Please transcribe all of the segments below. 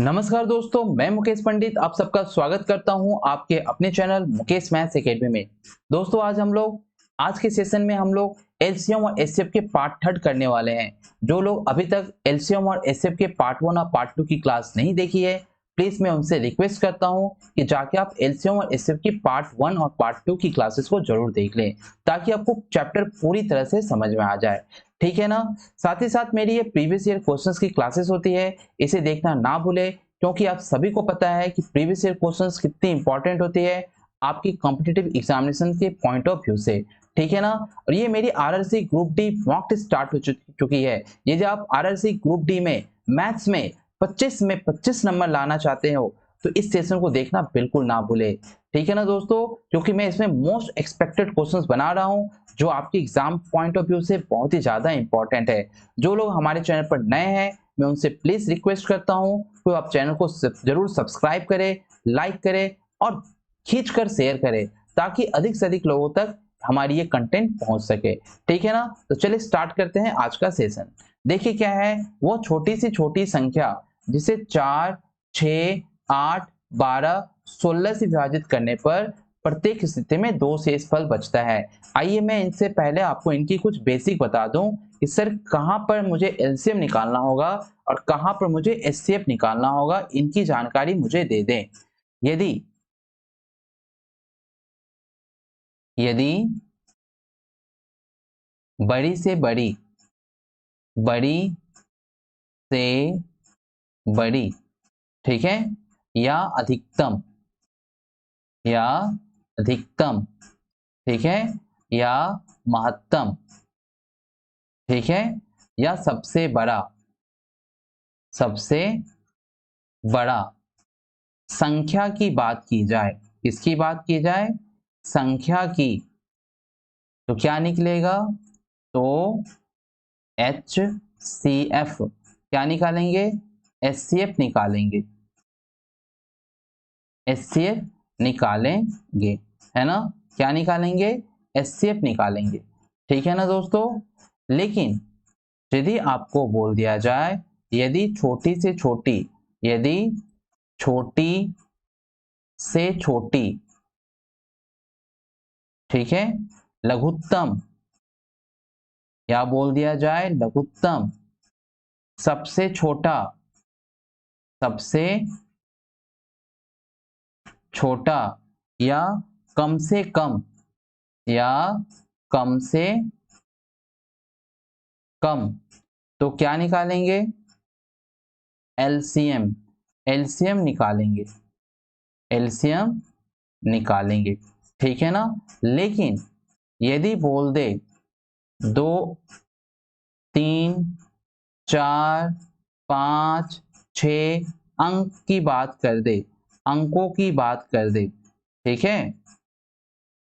नमस्कार दोस्तों, मैं मुकेश पंडित आप सबका स्वागत करता हूं आपके अपने चैनल मुकेश मैथ्स एकेडमी में। दोस्तों आज के सेशन में हम लोग एलसीएम और एचसीएफ के पार्ट थर्ड करने वाले हैं। जो लोग अभी तक एलसीएम और एचसीएफ के पार्ट वन और पार्ट टू की क्लास नहीं देखी है, प्लीज मैं उनसे रिक्वेस्ट करता हूं कि जाके आप एलसीएम और एचसीएफ की पार्ट वन और पार्ट टू की क्लासेस को जरूर देख लें, ताकि आपको चैप्टर पूरी तरह से समझ में आ जाए। ठीक है ना। साथ ही साथ मेरी ये प्रीवियस ईयर क्वेश्चंस की क्लासेस होती है, इसे देखना ना भूले, क्योंकि आप सभी को पता है कि प्रीवियस ईयर क्वेश्चंस कितनी इंपॉर्टेंट होती है आपकी कॉम्पिटिटिव एग्जामिनेशन के पॉइंट ऑफ व्यू से। ठीक है ना। और ये मेरी RRC group D mock test start हो चुकी है। ये जो आप आरआरसी ग्रुप डी में मैथ्स में 25 नंबर लाना चाहते हो, तो इस सेशन को देखना बिल्कुल ना भूले। ठीक है ना दोस्तों, क्योंकि मैं इसमें मोस्ट एक्सपेक्टेड क्वेश्चंस बना रहा हूं, जो आपके एग्जाम पॉइंट ऑफ व्यू से बहुत ही ज्यादा इंपॉर्टेंट है। जो लोग हमारे चैनल पर नए हैं, मैं उनसे प्लीज रिक्वेस्ट करता हूं तो आप चैनल को जरूर सब्सक्राइब करें, लाइक करें और खींचकर शेयर करें, ताकि अधिक से अधिक लोगों तक हमारी ये कंटेंट पहुंच सके। ठीक है ना। तो चलिए स्टार्ट करते हैं आज का सेशन। देखिए क्या है, वो छोटी सी छोटी संख्या जिसे 4, 6, 8, 12, 16 से विभाजित करने पर प्रत्येक स्थिति में 2 शेष फल बचता है। आइए मैं इनसे पहले आपको इनकी कुछ बेसिक बता दूं कि सर कहां पर मुझे एलसीएम निकालना होगा और कहां पर मुझे एचसीएफ निकालना होगा, इनकी जानकारी मुझे दे दें। यदि यदि बड़ी से बड़ी बड़ी से बड़ी, ठीक है, या अधिकतम या अधिकतम, ठीक है, या महत्तम, ठीक है, या सबसे बड़ा संख्या की बात की जाए, किसकी बात की जाए, संख्या की, तो क्या निकलेगा, तो एच सी एफ। क्या निकालेंगे, एच सी एफ निकालेंगे, एच सी एफ निकालेंगे, है ना। क्या निकालेंगे, एच सी एफ निकालेंगे। ठीक है ना दोस्तों। लेकिन यदि आपको बोल दिया जाए यदि छोटी से छोटी, यदि छोटी से छोटी, ठीक है, लघुत्तम, या बोल दिया जाए लघुत्तम, सबसे छोटा, सबसे छोटा, या कम से कम, या कम से कम, तो क्या निकालेंगे, एलसीएम, एलसीएम निकालेंगे, एलसीएम निकालेंगे। ठीक है ना। लेकिन यदि बोल दे 2, 3, 4, 5, 6 अंक की बात कर दे, अंकों की बात कर दे, ठीक है,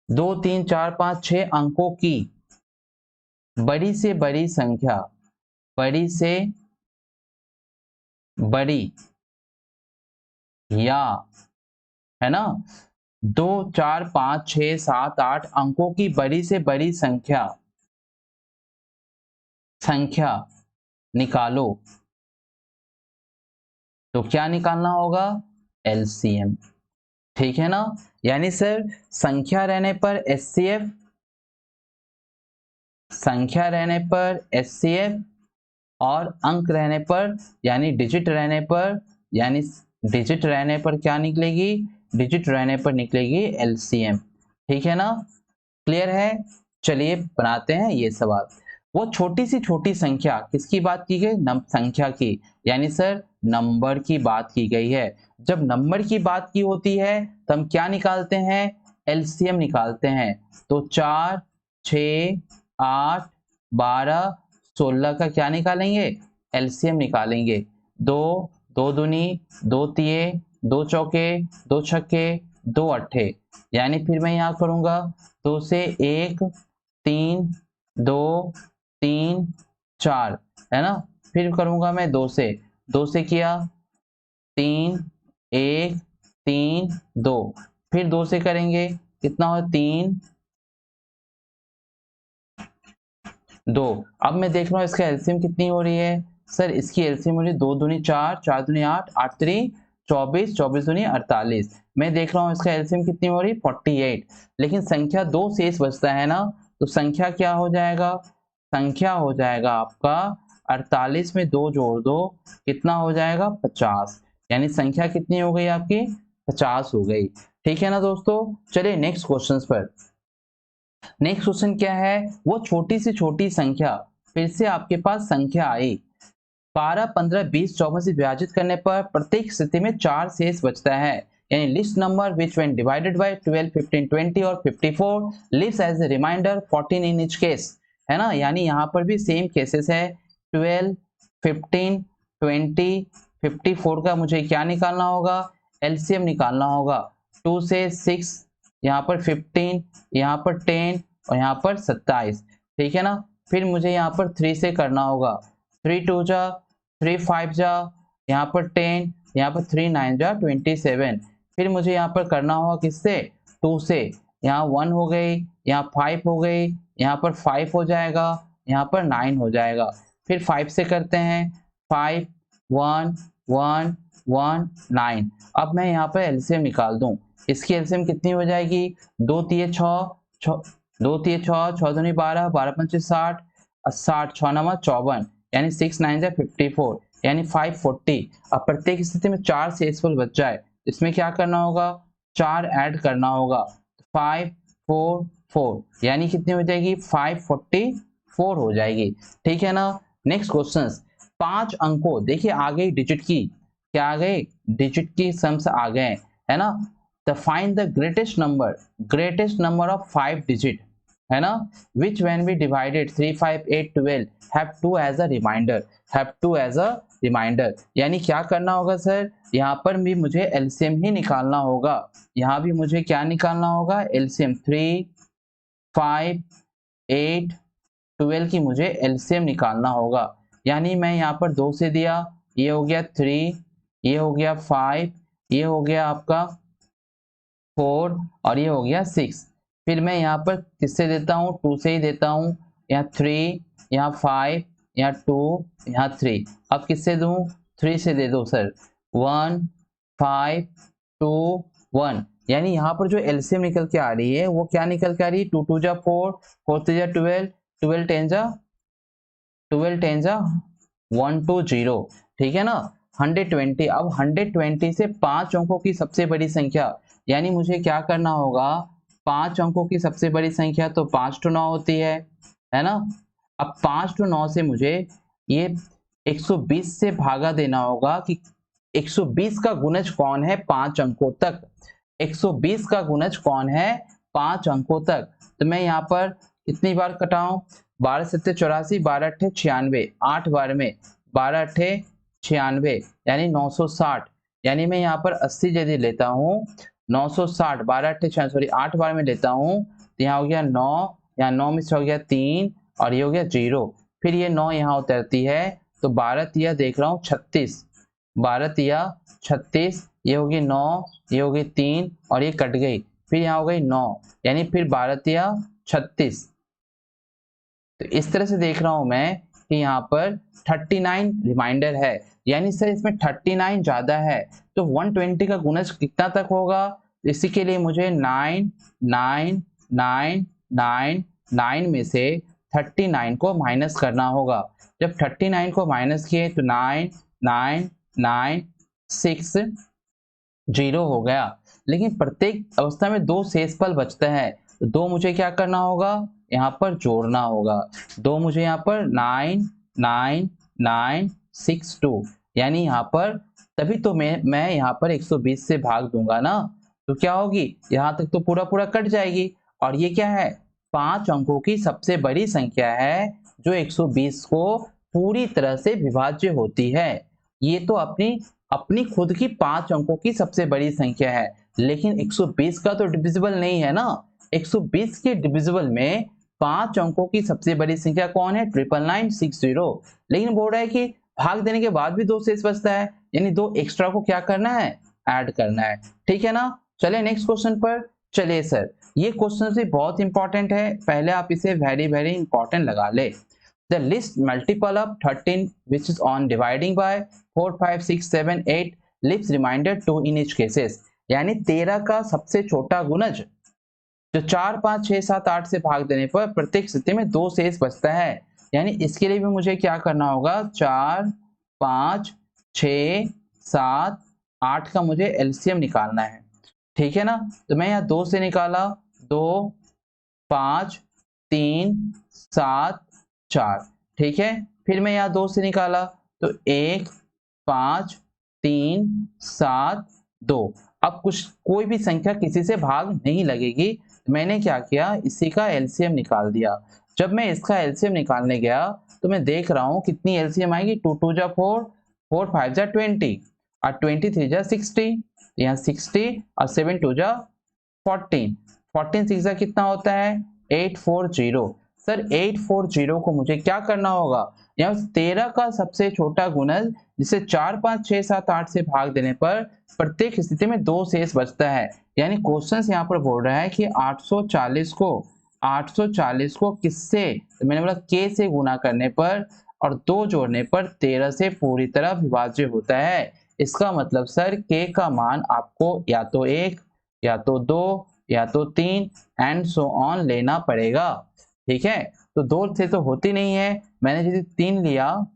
2, 3, 4, 5, 6 अंकों की बड़ी से बड़ी संख्या, बड़ी से बड़ी, या, है ना, 2, 4, 5, 6, 7, 8 अंकों की बड़ी से बड़ी संख्या, संख्या निकालो, तो क्या निकालना होगा, एलसीएम। ठीक है ना। यानी सर संख्या रहने पर एचसीएफ, संख्या रहने पर एचसीएफ, और अंक रहने पर यानी डिजिट रहने पर, यानी डिजिट रहने पर क्या निकलेगी, डिजिट रहने पर निकलेगी एलसीएम। ठीक है ना। क्लियर है। चलिए बनाते हैं ये सवाल। वो छोटी सी छोटी संख्या किसकी बात की गई, संख्या की, यानी सर नंबर की बात की गई है। जब नंबर की बात की होती है तो हम क्या निकालते हैं, एलसीएम निकालते हैं। तो 4, 6, 8, 12, 16 का क्या निकालेंगे, एलसीएम निकालेंगे। 2, 2 दूनी, 2 तिये, 2 चौके, 2 छक्के, 2 अट्ठे, यानी फिर मैं यहाँ करूंगा 2 से 1, 3, 2, 3, 4, है ना। फिर करूंगा मैं 2 से, 2 से किया 3, 1, 3, 2, फिर 2 से करेंगे कितना हो, 3, 2। अब मैं देख रहा हूं इसका एलसीएम कितनी हो रही है, सर इसकी एलसीएम मुझे 2 दूनी 4, 4 दूनी 8, 8 3 24, 24 दूनी 48। मैं देख रहा हूँ इसका एलसीएम कितनी हो रही 48, लेकिन संख्या 2 शेष बचता है ना, तो संख्या क्या हो जाएगा, संख्या हो जाएगा आपका 48 में 2 जोड़ दो, कितना हो जाएगा 50, यानी संख्या कितनी हो गई आपकी 50 हो गई। ठीक है ना दोस्तों, चलिए नेक्स्ट क्वेश्चन पर। नेक्स्ट क्वेश्चन क्या है, वो छोटी से छोटी संख्या, फिर से आपके पास संख्या आई 12, 15, 20, 24 से विभाजित करने पर प्रत्येक स्थिति में 4 शेष बचता है, यानी list number which when divided by 12, 15, 20 और 54 leaves as a remainder 14 in each case, है ना। यानी यहाँ पर भी सेम केसेस है, 12, 15, 20, 54 का मुझे क्या निकालना होगा, एलसीएम निकालना होगा। 2 से 6, यहाँ पर 15, यहाँ पर 10 और यहाँ पर 27, ठीक है ना। फिर मुझे यहाँ पर 3 से करना होगा, 3 2 जा, 3 5 जा, यहाँ पर 10, यहाँ पर 3 9 जा 27। फिर मुझे यहाँ पर करना होगा किससे, 2 से, यहाँ 1 हो गई, यहाँ 5 हो गई, यहाँ पर 5 हो जाएगा, यहाँ पर 9 हो जाएगा। फिर 5 से करते हैं, 5 1 1 1 9। अब मैं यहाँ पर एलसीएम निकाल दूं, इसकी एलसीएम कितनी हो जाएगी, 2 3 6, 2 3 6, 6 दूनी 12, 12 5 60, 60 6 9 54, यानी 6 9 जा 54, यानी 540। अब प्रत्येक स्थिति में 4 शेषफल बच जाए, इसमें क्या करना होगा, 4 ऐड करना होगा, 5 4 4, यानी कितनी हो जाएगी 544 हो जाएगी। ठीक है ना। नेक्स्ट क्वेश्चन, 5 अंकों, देखिए आ गई डिजिट की, क्या आ गए, डिजिट की सम्स आ गए, है ना। The find the greatest number of 5 digit, है ना, which when we divided 3 5 8 12 have 2 as a reminder, यानी क्या करना होगा सर, यहाँ पर भी मुझे एलसीएम ही निकालना होगा, यहाँ भी मुझे क्या निकालना होगा, एलसीएम 3 5 8 12 की मुझे एलसीएम निकालना होगा। यानी मैं यहाँ पर 2 से दिया, ये हो गया 3, ये हो गया 5, ये हो गया आपका 4 और ये हो गया 6। फिर मैं यहाँ पर किससे देता हूँ, 2 से ही देता हूँ, यहाँ 3, यहाँ 5, यहाँ 2, यहाँ 3। अब किससे दूँ, 3 से दे दो सर, 1 5 2 1, यानी यहाँ पर जो एलसीएम निकल के आ रही है वो क्या निकल के आ रही है, 2 2 जा 4, 4 3 जा 12, 12 10 जा 120, ठीक है ना। 120, अब 120 से 5 अंकों की सबसे बड़ी संख्या, यानी मुझे क्या करना होगा, 5 अंकों की सबसे बड़ी संख्या तो 5 to 9 होती है ना। अब 5 to 9 से मुझे ये 120 से भागा देना होगा कि 120 का गुणज कौन है 5 अंकों तक, 120 का गुणज कौन है 5 अंकों तक। तो मैं यहाँ पर कितनी बार कटाऊं, 12 7 84, 12 8 96, 8 बार में 12 8 96, यानी 960, यानी मैं यहाँ पर 80 यदि लेता हूँ, 960, 12 8 सॉरी 8 बार में लेता हूँ, तो यहाँ हो गया 9, यहाँ 9 में से हो गया 3 और ये हो गया 0, फिर ये 9 यहाँ उतरती है, तो 12 तिया देख रहा हूँ 36, 12 तिया 36, ये हो गई 9, ये हो गई 3 और ये कट गई, फिर यहाँ हो गई 9, यानी फिर 12 तिया 36। तो इस तरह से देख रहा हूं मैं कि यहाँ पर 39 रिमाइंडर है, यानी सर इसमें 39 ज्यादा है, तो 120 का गुणज कितना तक होगा, इसी के लिए मुझे 9 9 9 9 9 में से 39 को माइनस करना होगा। जब 39 को माइनस किए तो 9 9 9 6 0 हो गया, लेकिन प्रत्येक अवस्था में 2 शेषफल बचता है, तो 2 मुझे क्या करना होगा, यहाँ पर जोड़ना होगा, 2 मुझे यहाँ पर 9 9 9 6 2, यानी यहाँ पर तभी तो मैं यहाँ पर 120 से भाग दूंगा ना, तो क्या होगी, यहाँ तक तो पूरा पूरा कट जाएगी, और ये क्या है 5 अंकों की सबसे बड़ी संख्या है जो 120 को पूरी तरह से विभाज्य होती है। ये तो अपनी खुद की 5 अंकों की सबसे बड़ी संख्या है, लेकिन 120 का तो डिविजिबल नहीं है ना, 120 के डिविजिबल में 5 अंकों की सबसे बड़ी संख्या कौन है, 99960, लेकिन बोल रहा है कि भाग देने के बाद भी 2 शेष बचता है, यानी 2 एक्स्ट्रा को क्या करना है, ऐड करना है। ठीक है ना। चलिए नेक्स्ट क्वेश्चन पर चलिए सर, ये क्वेश्चन भी बहुत इंपॉर्टेंट है, पहले आप इसे वेरी वेरी इंपॉर्टेंट लगा ले। The list multiple of 13 which is on dividing by 4 5 6 7 8 leaves remainder 2 in each cases. यानी 13 का सबसे छोटा गुणज जो 4 5 6 7 8 से भाग देने पर प्रत्येक स्थिति में 2 शेष बचता है। यानी इसके लिए भी मुझे क्या करना होगा, 4 5 6 7 8 का मुझे एलसीएम निकालना है। ठीक है ना, तो मैं यहाँ 2 से निकाला, 2 5 3 7 4। ठीक है, फिर मैं यहाँ 2 से निकाला तो 1 5 3 7 2। अब कुछ कोई भी संख्या किसी से भाग नहीं लगेगी, मैंने क्या किया, इसी का एलसीएम निकाल दिया। जब मैं इसका एलसीएम निकालने गया तो मैं देख रहा हूँ कितनी एलसीएम आएगी, 2 2 जा 4, 4 5 जा 20 और 23 जा 60, यहाँ 60 और 7 2 जा 14, 14 6 जा कितना होता है 840। सर 840 को मुझे क्या करना होगा, यहाँ 13 का सबसे छोटा गुणज जिसे 4 5 6 7 8 से भाग देने पर प्रत्येक स्थिति में 2 शेष बचता है। यानी क्वेश्चन यहाँ पर बोल रहा है कि 840 को किससे, तो मैंने बोला k से गुना करने पर और 2 जोड़ने पर 13 से पूरी तरह विभाज्य होता है। इसका मतलब सर k का मान आपको या तो 1 या तो 2 या तो 3 एंड सो ऑन लेना पड़ेगा। ठीक है, तो 2 से तो होती नहीं है, मैंने यदि 3 लिया,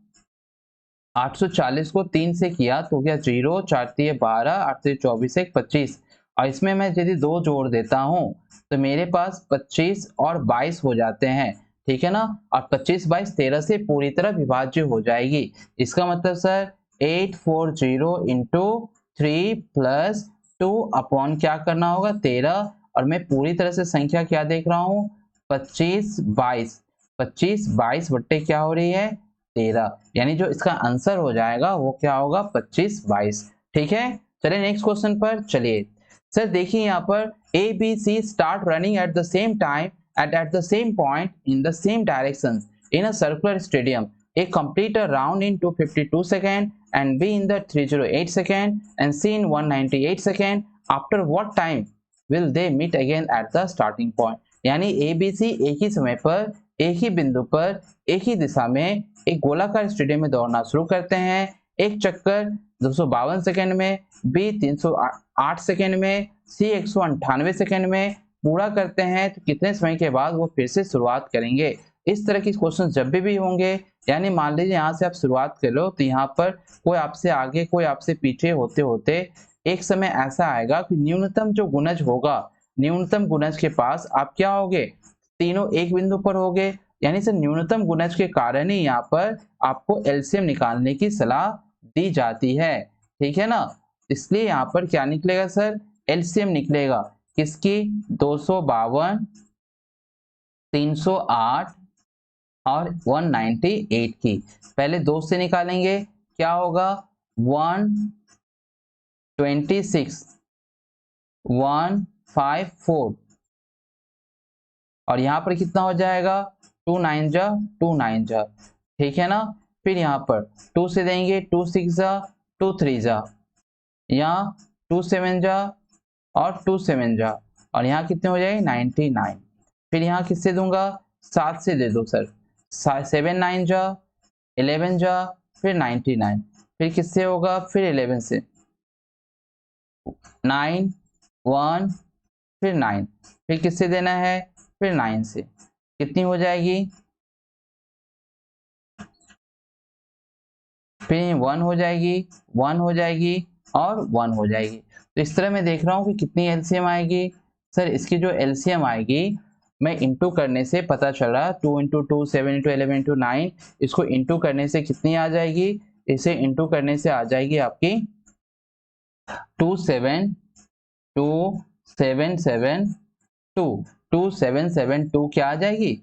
840 को 3 से किया तो क्या 0 4 3 12 8 3 24 1 25 और इसमें मैं यदि 2 जोड़ देता हूं तो मेरे पास 25 और 22 हो जाते हैं। ठीक है ना, और 25 22 13 से पूरी तरह विभाज्य हो जाएगी। इसका मतलब सर 840 इंटू 3 प्लस 2 अपॉन क्या करना होगा 13, और मैं पूरी तरह से संख्या क्या देख रहा हूँ 25 22 बट्टे क्या हो रही है 13, यानी जो इसका आंसर हो जाएगा वो क्या होगा 25 22। ठीक है, चलिए नेक्स्ट क्वेश्चन पर चलिए। सर देखिए यहाँ पर A B C start running at the same time at the same point in the same directions in a circular stadium. A complete a round in 252 seconds and B in the 308 second and C in 198 second. After what time will they meet again at the starting point? यानी ए B सी एक ही समय पर एक ही बिंदु पर एक ही दिशा में एक गोलाकार स्टेडियम में दौड़ना शुरू करते हैं। एक चक्कर 252 सेकंड में, बी 308 सेकंड में, सी 198 सेकंड में पूरा करते हैं तो कितने समय के बाद वो फिर से शुरुआत करेंगे। इस तरह के क्वेश्चन जब भी होंगे, यानी मान लीजिए यहाँ से आप शुरुआत कर लो तो यहाँ पर कोई आपसे आगे कोई आपसे पीछे होते होते एक समय ऐसा आएगा कि न्यूनतम जो गुणज होगा, न्यूनतम गुणज के पास आप क्या होगे, तीनों एक बिंदु पर होगे। यानी सर न्यूनतम गुणज के कारण ही यहाँ पर आपको एलसीएम निकालने की सलाह दी जाती है। ठीक है ना, इसलिए यहाँ पर क्या निकलेगा सर, एलसीएम निकलेगा किसकी, 252 308 और 198 की। पहले 2 से निकालेंगे, क्या होगा 126 154 और यहाँ पर कितना हो जाएगा 2 9 जा 2 9 जा। ठीक है ना, फिर यहाँ पर 2 से देंगे, 2 6 जा 2 3 जा, यहाँ 2 7 जा और 2 7 जा और यहाँ कितने हो जाएंगे 99। फिर यहाँ किससे दूंगा 7 से दे दो सर, 7 9 जा 11 जा फिर 99, फिर किससे होगा फिर 11 से 9 1 फिर 9, फिर किससे देना है फिर 9 से, कितनी हो जाएगी, फिर 1 हो जाएगी 1 हो जाएगी और 1 हो जाएगी। तो इस तरह मैं देख रहा हूँ कि कितनी एलसीएम आएगी। सर इसकी जो एलसीएम आएगी मैं इंटू करने से पता चल रहा 2 इंटू 2 7 इंटू 11 इंटू 9, इसको इंटू करने से कितनी आ जाएगी, इसे इंटू करने से आ जाएगी आपकी 2772 क्या आ जाएगी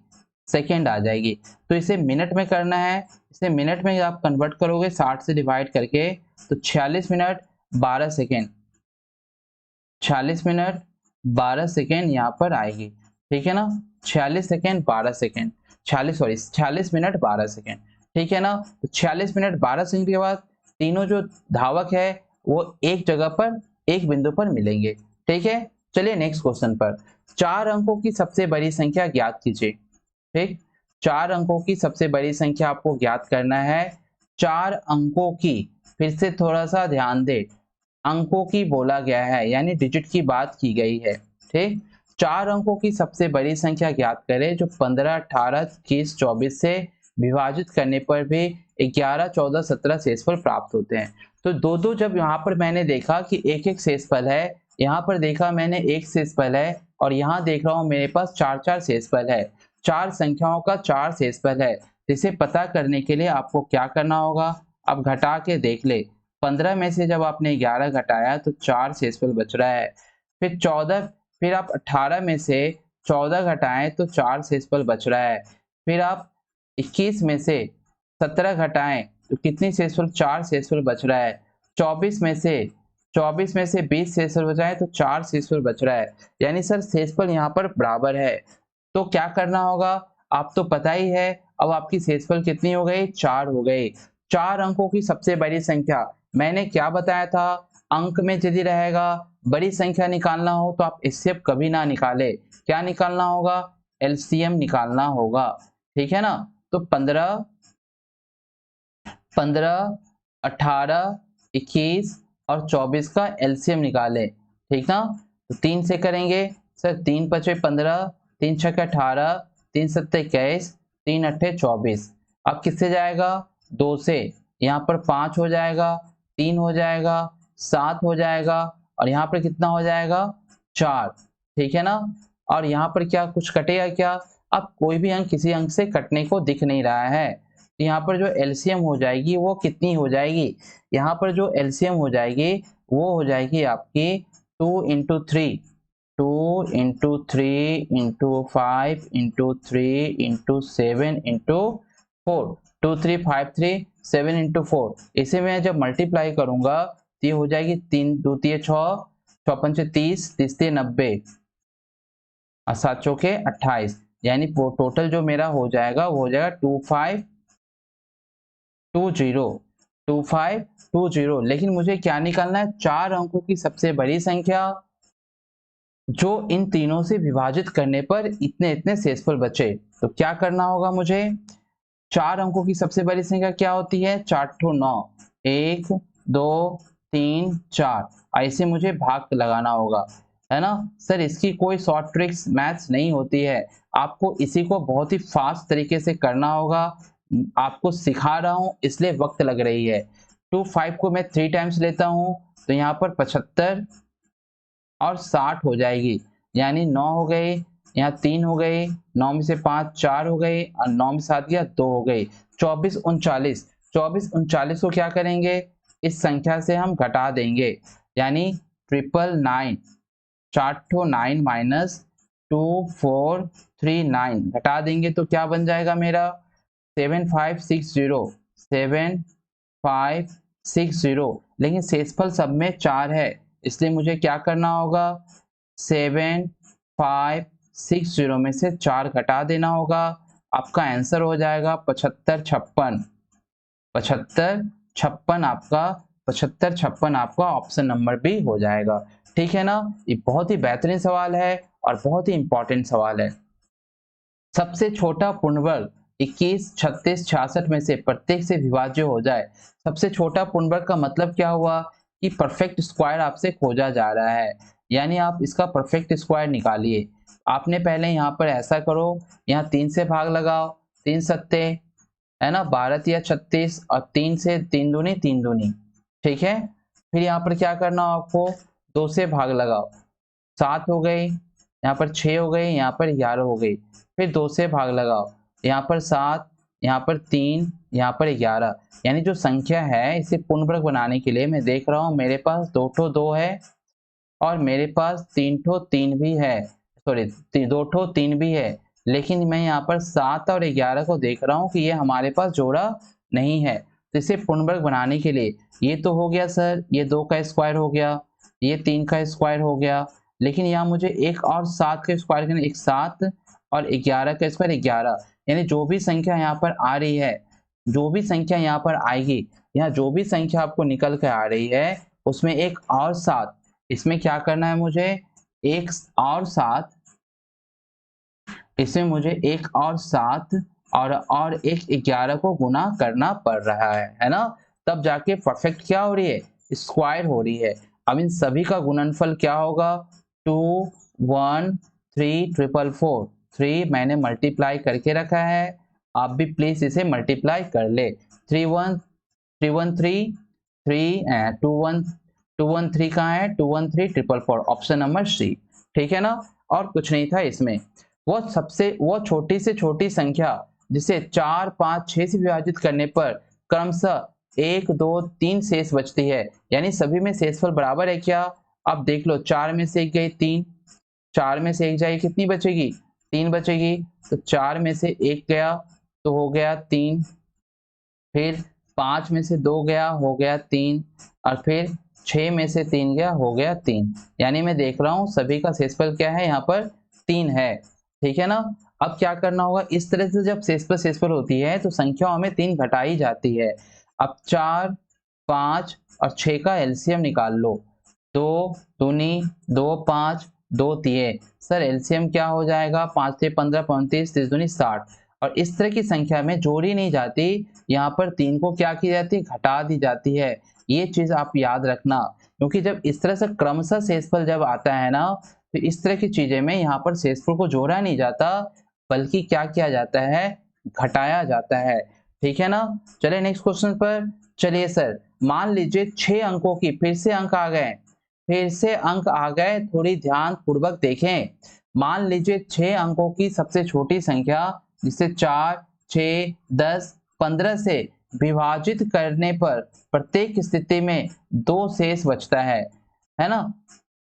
सेकेंड आ जाएगी। तो इसे मिनट में करना है, इसे मिनट में आप कन्वर्ट करोगे 60 से डिवाइड करके तो 46 मिनट 12 सेकेंड, 46 मिनट 12 सेकेंड यहाँ पर आएगी। ठीक है ना, 46 सेकेंड 12 सेकेंड 46 मिनट 12 सेकेंड। ठीक है ना, तो 46 मिनट 12 सेकेंड के बाद तीनों जो धावक है वो एक जगह पर एक बिंदु पर मिलेंगे। ठीक है, चलिए नेक्स्ट क्वेश्चन पर। 4 अंकों की सबसे बड़ी संख्या ज्ञात कीजिए। ठीक, 4 अंकों की सबसे बड़ी संख्या आपको ज्ञात करना है। 4 अंकों की, फिर से थोड़ा सा ध्यान दे, अंकों की बोला गया है यानी डिजिट की बात की गई है। ठीक, 4 अंकों की सबसे बड़ी संख्या ज्ञात करें जो 15, 18, 21, 24 से विभाजित करने पर भी 11, 14, 17 शेषफल प्राप्त होते हैं। तो दो दो, जब यहाँ पर मैंने देखा कि एक एक शेषफल है, यहाँ पर देखा मैंने एक शेषफल है और यहाँ देख रहा हूँ मेरे पास 4 शेषफल है। 4 संख्याओं का 4 शेषफल है। इसे पता करने के लिए आपको क्या करना होगा, अब घटा के देख ले। 15 में से जब आपने 11 घटाया तो 4 शेषफल बच रहा है। फिर 14, फिर आप 18 में से 14 घटाएं तो 4 शेषफल बच रहा है। फिर आप 21 में से 17 घटाएं तो कितनी शेषफल, 4 शेषफल बच रहा है। 24 में से 20 शेषफल बचाएं तो 4 शेषफल बच रहा है। यानी सर शेषफल यहाँ पर बराबर है। तो क्या करना होगा, आप तो पता ही है। अब आपकी शेषफल कितनी हो गई, 4 हो गई। 4 अंकों की सबसे बड़ी संख्या, मैंने क्या बताया था, अंक में यदि रहेगा बड़ी संख्या निकालना हो तो आप इससे कभी ना निकाले। क्या निकालना होगा, एलसीएम निकालना होगा। ठीक है ना। तो 15, 18, 21 और 24 का एलसीएम निकाले। ठीक ना। तो 3 से करेंगे सर, 3 पचे 15, 3 छक्के 18, 3 सत्ते 21, 3 अट्ठे 24। अब किससे जाएगा, 2 से। यहाँ पर 5 हो जाएगा, 3 हो जाएगा, 7 हो जाएगा और यहाँ पर कितना हो जाएगा, 4। ठीक है ना। और यहाँ पर क्या कुछ कटेगा क्या, अब कोई भी अंक किसी अंक से कटने को दिख नहीं रहा है। तो यहाँ पर जो एलसीएम हो जाएगी वो कितनी हो जाएगी, यहाँ पर जो एलसीएम हो जाएगी वो हो जाएगी आपकी 2 into 3, 2 into 3 into 5 into 3 into 7 into 4, 2 3 5 3 7 into 4। इसे मैं जब मल्टीप्लाई करूंगा तो ये हो जाएगी 3 2 3 6, 6 पंच 30, 30 90 और 7 चौके 28। यानी टोटल जो मेरा हो जाएगा वो हो जाएगा 2520। लेकिन मुझे क्या निकालना है, 4 अंकों की सबसे बड़ी संख्या जो इन तीनों से विभाजित करने पर इतने इतने शेषफल बचे। तो क्या करना होगा मुझे, 4 अंकों की सबसे बड़ी संख्या क्या होती है, 4 ठो 9, 1 2 3 4, ऐसे मुझे भाग लगाना होगा, है ना। सर इसकी कोई शॉर्ट ट्रिक्स मैथ्स नहीं होती है, आपको इसी को बहुत ही फास्ट तरीके से करना होगा। आपको सिखा रहा हूं इसलिए वक्त लग रही है। 2 5 को मैं 3 टाइम्स लेता हूं तो यहाँ पर 75 और 60 हो जाएगी, यानी 9 हो गए, यहाँ 3 हो गए, 9 में से 5 4 हो गए और 9 में 7 गया 2 हो गई। 24 39, 24 39 को क्या करेंगे, इस संख्या से हम घटा देंगे, यानी 999, 4 ठो 9 माइनस 2439 घटा देंगे तो क्या बन जाएगा मेरा 7560, 7560। लेकिन शेषफल सब में 4 है इसलिए मुझे क्या करना होगा, 7560 में से 4 घटा देना होगा। आपका आंसर हो जाएगा 75 56, 75 56 आपका, 75 56 आपका ऑप्शन नंबर बी हो जाएगा। ठीक है ना। ये बहुत ही बेहतरीन सवाल है और बहुत ही इंपॉर्टेंट सवाल है। सबसे छोटा पूर्ण वर्ग 21, 36, 66 में से प्रत्येक से विभाज्य हो जाए। सबसे छोटा पूर्ण वर्ग का मतलब क्या हुआ कि परफेक्ट स्क्वायर आपसे खोजा जा रहा है, यानी आप इसका परफेक्ट स्क्वायर निकालिए। आपने पहले यहाँ पर ऐसा करो, यहाँ 3 से भाग लगाओ, 3 सत्ते है ना 12 या 36 और 3 से 3 दूनी 3 दूनी। ठीक है। फिर यहाँ पर क्या करना हो आपको, 2 से भाग लगाओ, 7 हो गई, यहाँ पर 6 हो गई, यहाँ पर 11 हो गई। फिर 2 से भाग लगाओ, यहाँ पर 7, यहाँ पर 3, यहाँ पर 11। यानी जो संख्या है इसे पूर्ण वर्ग बनाने के लिए मैं देख रहा हूँ मेरे पास 2 ठो 2 है और मेरे पास 3 ठो 3 भी है, सॉरी 2 ठो 3 भी है। लेकिन मैं यहाँ पर 7 और 11 को देख रहा हूँ कि ये हमारे पास जोड़ा नहीं है। तो इसे पूर्ण वर्ग बनाने के लिए ये तो हो गया सर, ये 2 का स्क्वायर हो गया, ये 3 का स्क्वायर हो गया, लेकिन यहाँ मुझे एक और 7 का स्क्वायर करना, एक 7 और 11 का स्क्वायर 11। यानी जो भी संख्या यहाँ पर आ रही है, जो भी संख्या यहाँ पर आएगी, यहाँ जो भी संख्या आपको निकल कर आ रही है उसमें एक और 7, इसमें क्या करना है मुझे, एक और 7, इसमें मुझे एक और 7 और एक 11 को गुना करना पड़ रहा है ना, तब जाके परफेक्ट क्या हो रही है, स्क्वायर हो रही है। अब इन सभी का गुणनफल क्या होगा, 2 1 3 444, 3 मैंने मल्टीप्लाई करके रखा है, आप भी प्लीज इसे मल्टीप्लाई कर ले। 313 213 कहाँ है, 213 ऑप्शन नंबर सी, ठीक है ना। और कुछ नहीं था इसमें, वो छोटी से छोटी संख्या जिसे 4 5 6 से विभाजित करने पर क्रमशः 1 2 3 शेष बचती है, यानी सभी में शेषफल बराबर है क्या। अब देख लो, 4 में से 1 गई 3, 4 में से 1 जाएगी, कितनी बचेगी, 3 बचेगी। तो 4 में से 1 गया तो हो गया 3, फिर 5 में से 2 गया हो गया 3, और फिर 6 में से 3 गया हो गया 3, यानी मैं देख रहा हूं सभी का शेषफल क्या है, यहाँ पर 3 है, ठीक है ना। अब क्या करना होगा, इस तरह से जब शेषफल होती है तो संख्याओं में 3 घटाई जाती है। अब 4 5 और 6 का एलसीएम निकाल लो, 2 दूनी 2 5 2 तिये, सर एलसीएम क्या हो जाएगा, 5 से 15 35 30 दूनी 60, और इस तरह की संख्या में जोड़ी नहीं जाती, यहाँ पर 3 को क्या की जाती है, घटा दी जाती है। ये चीज आप याद रखना, क्योंकि जब इस तरह से क्रमशः शेषफल जब आता है ना, तो इस तरह की चीजें में यहाँ पर शेषफल को जोड़ा नहीं जाता, बल्कि क्या किया जाता है, घटाया जाता है, ठीक है ना। चलिए नेक्स्ट क्वेश्चन पर चलिए सर, मान लीजिए 6 अंकों की, फिर से अंक आ गए, थोड़ी ध्यान पूर्वक देखें। मान लीजिए 6 अंकों की सबसे छोटी संख्या जिसे 4 6 10 15 से विभाजित करने पर प्रत्येक स्थिति में 2 शेष बचता है ना।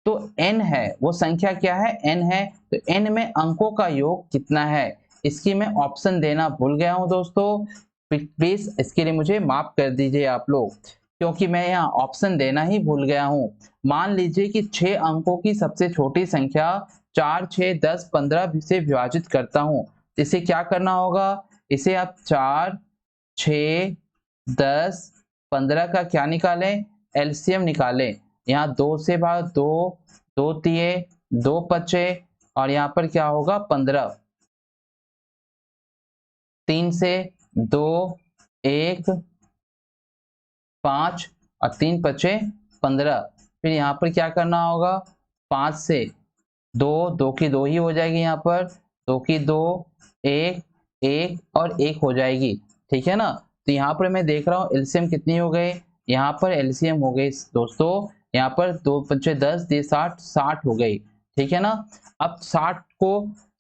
तो n है, वो संख्या क्या है, n है, तो n में अंकों का योग कितना है, इसकी मैं ऑप्शन देना भूल गया हूं दोस्तों, प्लीज इसके लिए मुझे माफ कर दीजिए आप लोग, क्योंकि मैं यहाँ ऑप्शन देना ही भूल गया हूं। मान लीजिए कि 6 अंकों की सबसे छोटी संख्या 4 6 10 15 से विभाजित करता हूं, इसे क्या करना होगा, इसे आप 4 6 10 15 का क्या निकालें, एलसीएम निकालें। यहाँ 2 से भाग 2 2 तिये 2 पचे, और यहाँ पर क्या होगा 15, 3 से 2 1 5 और 3 पचे 15, फिर यहाँ पर क्या करना होगा, 5 से 2 2 की 2 ही हो जाएगी, यहाँ पर 2 की 2 1 1 और 1 हो जाएगी, ठीक है ना। तो यहाँ पर मैं देख रहा हूँ एलसीएम कितनी हो गई, यहाँ पर एलसीएम हो गई दोस्तों, यहाँ पर 2 5 10 60 60 हो गई, ठीक है ना। अब 60 को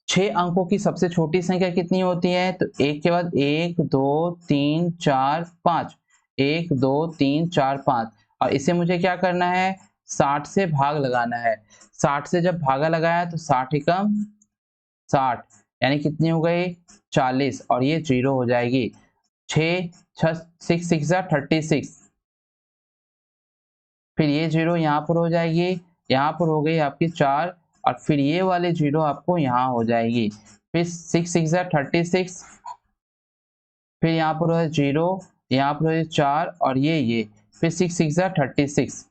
6 अंकों की सबसे छोटी संख्या कितनी होती है, तो एक के बाद 1 2 3 4 5, 1 2 3 4 5, और इसे मुझे क्या करना है, 60 से भाग लगाना है। 60 से जब भागा लगाया तो 60 एकम 60, यानी कितनी हो गई 40, और ये 0 हो जाएगी। 6 6 6 36, फिर ये 0 यहाँ पर हो जाएगी, यहाँ पर हो गई आपकी 4, और फिर ये वाले 0 आपको यहाँ हो जाएगी, फिर 6 6 36, फिर यहाँ पर हो 0, यहाँ पर हो 4, और ये फिर 6 6 36,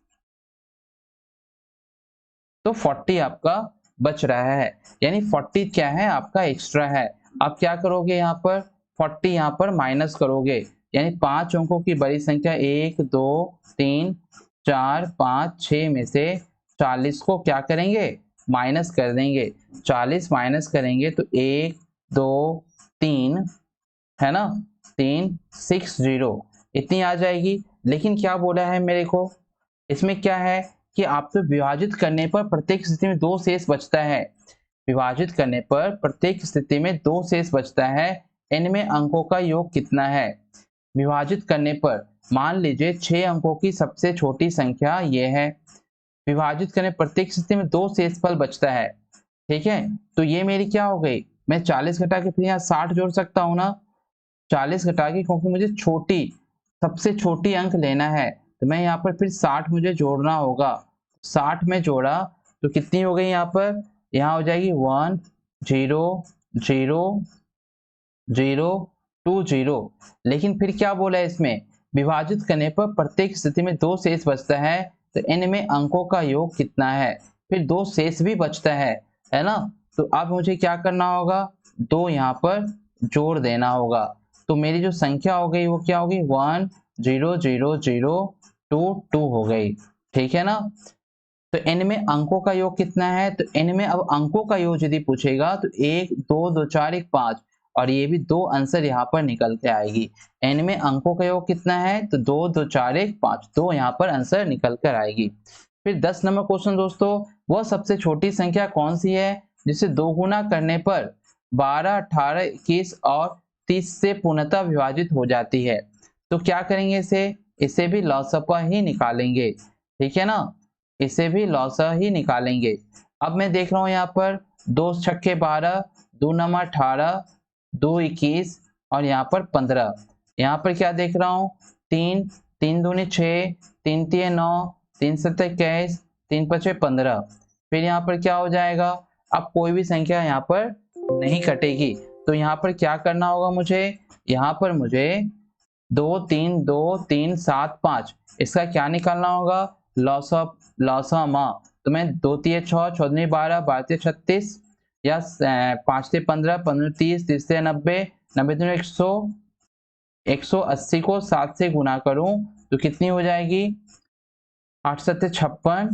तो 40 आपका बच रहा है, यानी 40 क्या है आपका एक्स्ट्रा है। आप क्या करोगे, यहाँ पर 40 यहाँ पर माइनस करोगे, यानी 5 अंकों की बड़ी संख्या 1 2 3 4 5 6 में से 40 को क्या करेंगे, माइनस कर देंगे। 40 माइनस करेंगे तो 1 2 3 है ना, 3 6 0 इतनी आ जाएगी। लेकिन क्या बोला है मेरे को, इसमें क्या है कि आपको विभाजित करने पर प्रत्येक स्थिति में 2 शेष बचता है, विभाजित करने पर प्रत्येक स्थिति में 2 शेष बचता है, n में अंकों का योग कितना है। विभाजित करने पर मान लीजिए 6 अंकों की सबसे छोटी संख्या ये है, विभाजित करने प्रत्येक स्थिति में 2 शेषफल बचता है, ठीक है। तो ये मेरी क्या हो गई, मैं 40 घटा के फिर यहाँ 60 जोड़ सकता हूँ ना, 40 घटा के, क्योंकि मुझे सबसे छोटी अंक लेना है, तो मैं यहाँ पर फिर 60 मुझे जोड़ना होगा। 60 में जोड़ा तो कितनी हो गई, यहाँ पर यहाँ हो जाएगी 1 0 0 0 2 0। लेकिन फिर क्या बोला है इसमें, विभाजित करने पर प्रत्येक स्थिति में 2 शेष बचता है, तो n में अंकों का योग कितना है, फिर 2 शेष भी बचता है ना। तो अब मुझे क्या करना होगा, 2 यहाँ पर जोड़ देना होगा। तो मेरी जो संख्या हो गई वो क्या होगी, 1000022 हो गई। ठीक है ना। तो n में अंकों का योग कितना है, तो n में अब अंकों का योग यदि पूछेगा तो 1 2 2 4 1 5, और ये भी दो आंसर यहाँ पर निकल के आएगी। n में अंकों का योग कितना है, तो 2 2 4 1 5, दो यहाँ पर आंसर निकल कर आएगी। फिर 10 नंबर क्वेश्चन दोस्तों, वह सबसे छोटी संख्या कौन सी है जिसे दो गुना करने पर 12 18 21 और 30 से पूर्णतः विभाजित हो जाती है। तो क्या करेंगे, इसे भी लॉसअ ही निकालेंगे। ठीक है ना, इसे भी लॉसअ ही निकालेंगे। अब मैं देख रहा हूं यहाँ पर 2 छक्के 12, 2 नमा 18, 2 21 और यहाँ पर 15। यहाँ पर क्या देख रहा हूँ, 3 3 दूनी 6, 3 तिये 9, 3 सत्ते 21, 3 पचे 15। फिर यहाँ पर क्या हो जाएगा, अब कोई भी संख्या यहाँ पर नहीं कटेगी। तो यहाँ पर क्या करना होगा मुझे, यहाँ पर मुझे 2 3 2 3 7 5, इसका क्या निकालना होगा, लॉसअ मा। तो मैं 2 तिये 6, 6 दूनी 12, 12 तिये 36, या 5 तिये 15, 15 30, 30 तिये 90, 90 दूनी 100, 180 को 7 से गुना करूं तो कितनी हो जाएगी, 8 सत्ते 56,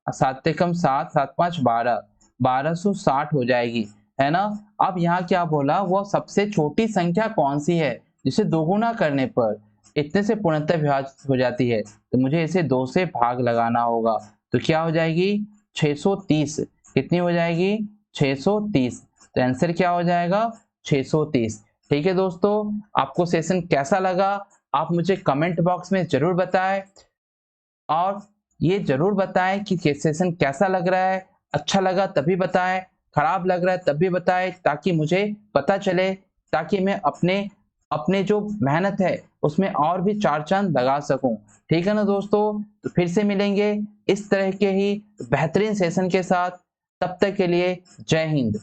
7 ते कम 7, 7 5 12, 1260 हो जाएगी, है ना। अब यहाँ क्या बोला, वह सबसे छोटी संख्या कौन सी है जिसे दोगुना करने पर इतने से पूर्णतः विभाजित हो जाती है। तो मुझे इसे 2 से भाग लगाना होगा। तो क्या हो जाएगी, 630। कितनी हो जाएगी, 630। तो आंसर क्या हो जाएगा, 630। ठीक है दोस्तों, आपको सेशन कैसा लगा आप मुझे कमेंट बॉक्स में जरूर बताएं, और ये जरूर बताएं कि सेशन कैसा लग रहा है। अच्छा लगा तभी बताएं, खराब लग रहा है तब भी बताएं, ताकि मुझे पता चले, ताकि मैं अपने अपने जो मेहनत है उसमें और भी 4 चांद लगा सकूं। ठीक है ना दोस्तों, तो फिर से मिलेंगे इस तरह के ही बेहतरीन सेशन के साथ। तब तक के लिए जय हिंद।